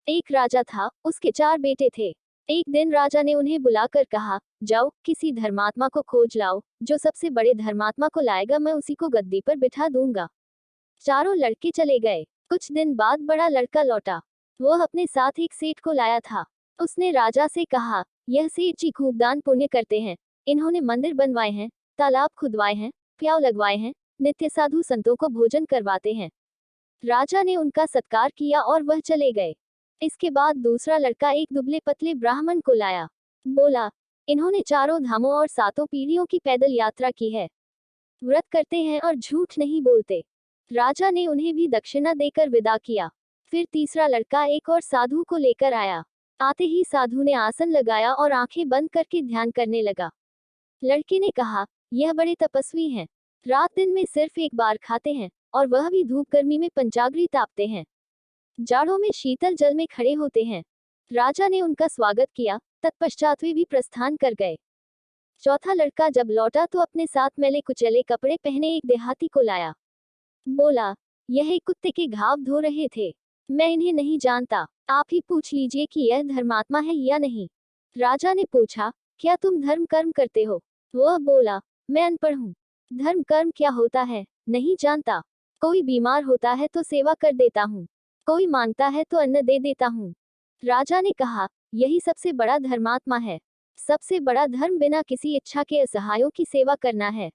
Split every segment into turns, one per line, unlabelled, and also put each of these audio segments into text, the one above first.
एक राजा था, उसके 4 बेटे थे। एक दिन राजा ने उन्हें बुलाकर कहा, जाओ किसी धर्मात्मा को खोज लाओ, जो सबसे बड़े धर्मात्मा को लाएगा मैं उसी को गद्दी पर बिठा दूंगा। चारों लड़के चले गए। कुछ दिन बाद बड़ा लड़का लौटा। वो अपने साथ एक सेठ को लाया था। उसने राजा से कहा, यह सेठ जी खूब दान पुण्य करते हैं। इन्होंने मंदिर बनवाए हैं, तालाब खुदवाए हैं, प्याऊ लगवाए हैं, नित्य साधु संतों को भोजन करवाते हैं। राजा ने उनका सत्कार किया और वह चले गए। इसके बाद दूसरा लड़का एक दुबले पतले ब्राह्मण को लाया। बोला, इन्होंने चारों धामों और 7 पीढ़ियों की पैदल यात्रा की है, व्रत करते हैं और झूठ नहीं बोलते। राजा ने उन्हें भी दक्षिणा देकर विदा किया। फिर तीसरा लड़का एक और साधु को लेकर आया। आते ही साधु ने आसन लगाया और आंखें बंद करके ध्यान करने लगा। लड़के ने कहा, यह बड़े तपस्वी हैं, रात दिन में सिर्फ एक बार खाते हैं और वह भी धूप गर्मी में पंचाग्नि तापते हैं, जाड़ों में शीतल जल में खड़े होते हैं। राजा ने उनका स्वागत किया, तत्पश्चात वे भी प्रस्थान कर गए। चौथा लड़का जब लौटा तो अपने साथ मैले कुचले कपड़े पहने एक देहाती को लाया। बोला, यह एक कुत्ते के घाव धो रहे थे, मैं इन्हें नहीं जानता, आप ही पूछ लीजिए कि यह धर्मात्मा है या नहीं। राजा ने पूछा, क्या तुम धर्म कर्म करते हो? वह बोला, मैं अनपढ़ हूँ, धर्म कर्म क्या होता है नहीं जानता। कोई बीमार होता है तो सेवा कर देता हूँ, कोई मांगता है तो अन्न दे देता हूँ। राजा ने कहा, यही सबसे बड़ा धर्मात्मा है। सबसे बड़ा धर्म बिना किसी इच्छा के असहायों की सेवा करना है।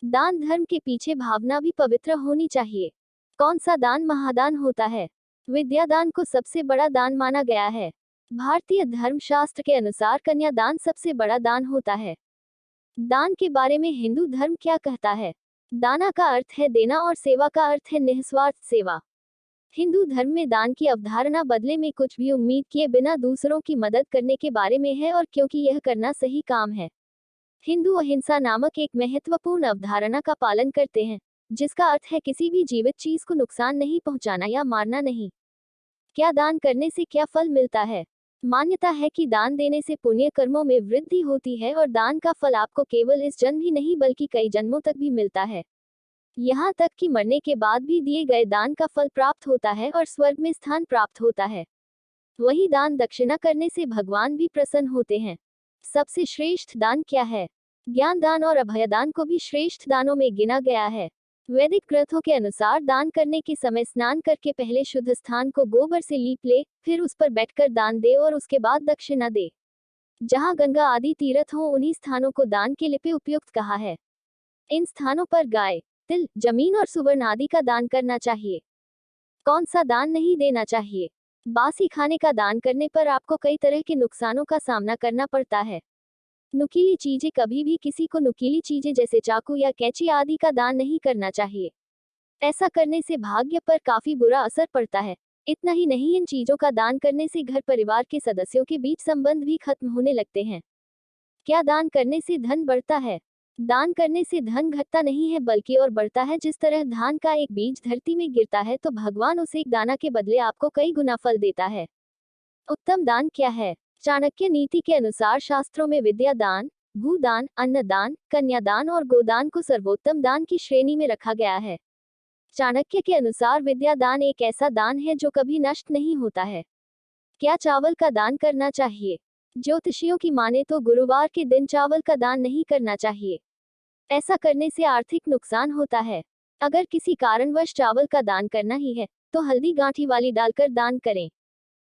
दान धर्म के पीछे भावना भी पवित्र होनी चाहिए। कौन सा दान महादान होता है? विद्यादान को सबसे बड़ा दान माना गया है। भारतीय धर्मशास्त्र के अनुसार कन्यादान सबसे बड़ा दान होता है। दान के बारे में हिंदू धर्म क्या कहता है? दाना का अर्थ है देना और सेवा का अर्थ है निस्वार्थ सेवा। हिंदू धर्म में दान की अवधारणा बदले में कुछ भी उम्मीद किए बिना दूसरों की मदद करने के बारे में है, और क्योंकि यह करना सही काम है, हिंदू अहिंसा नामक एक महत्वपूर्ण अवधारणा का पालन करते हैं, जिसका अर्थ है किसी भी जीवित चीज को नुकसान नहीं पहुंचाना या मारना नहीं। क्या दान करने से क्या फल मिलता है? मान्यता है कि दान देने से पुण्य कर्मों में वृद्धि होती है और दान का फल आपको केवल इस जन्म ही नहीं बल्कि कई जन्मों तक भी मिलता है। यहाँ तक कि मरने के बाद भी दिए गए दान का फल प्राप्त होता है और स्वर्ग में स्थान प्राप्त होता है। वही दान दक्षिणा करने से भगवान भी प्रसन्न होते हैं। सबसे श्रेष्ठ दान क्या है? ज्ञान दान और अभयदान को भी श्रेष्ठ दानों में गिना गया है। वैदिक ग्रंथों के अनुसार दान करने के समय स्नान करके पहले शुद्ध स्थान को गोबर से लीप ले, फिर उस पर बैठकर दान दे और उसके बाद दक्षिणा दे। जहाँ गंगा आदि तीर्थ हो उन्हीं स्थानों को दान के लिए उपयुक्त कहा है। इन स्थानों पर गाय, तिल, जमीन और सुवर्ण आदि का दान करना चाहिए। कौन सा दान नहीं देना चाहिए? बासी खाने का दान करने पर आपको कई तरह के नुकसानों का सामना करना पड़ता है। नुकीली चीजें, कभी भी किसी को नुकीली चीजें जैसे चाकू या कैंची आदि का दान नहीं करना चाहिए। ऐसा करने से भाग्य पर काफी बुरा असर पड़ता है। इतना ही नहीं, इन चीजों का दान करने से घर परिवार के सदस्यों के बीच संबंध भी खत्म होने लगते हैं। क्या दान करने से धन बढ़ता है? दान करने से धन घटता नहीं है बल्कि और बढ़ता है। जिस तरह धान का एक बीज धरती में गिरता है तो भगवान उसे एक दाना के बदले आपको कई गुना फल देता है। उत्तम दान क्या है? चाणक्य नीति के अनुसार शास्त्रों में विद्या दान, भूदान, अन्नदान, कन्यादान और गोदान को सर्वोत्तम दान की श्रेणी में रखा गया है। चाणक्य के अनुसार विद्या दान एक ऐसा दान है जो कभी नष्ट नहीं होता है। क्या चावल का दान करना चाहिए? ज्योतिषियों की माने तो गुरुवार के दिन चावल का दान नहीं करना चाहिए। ऐसा करने से आर्थिक नुकसान होता है। अगर किसी कारणवश चावल का दान करना ही है तो हल्दी गांठी वाली डालकर दान करें।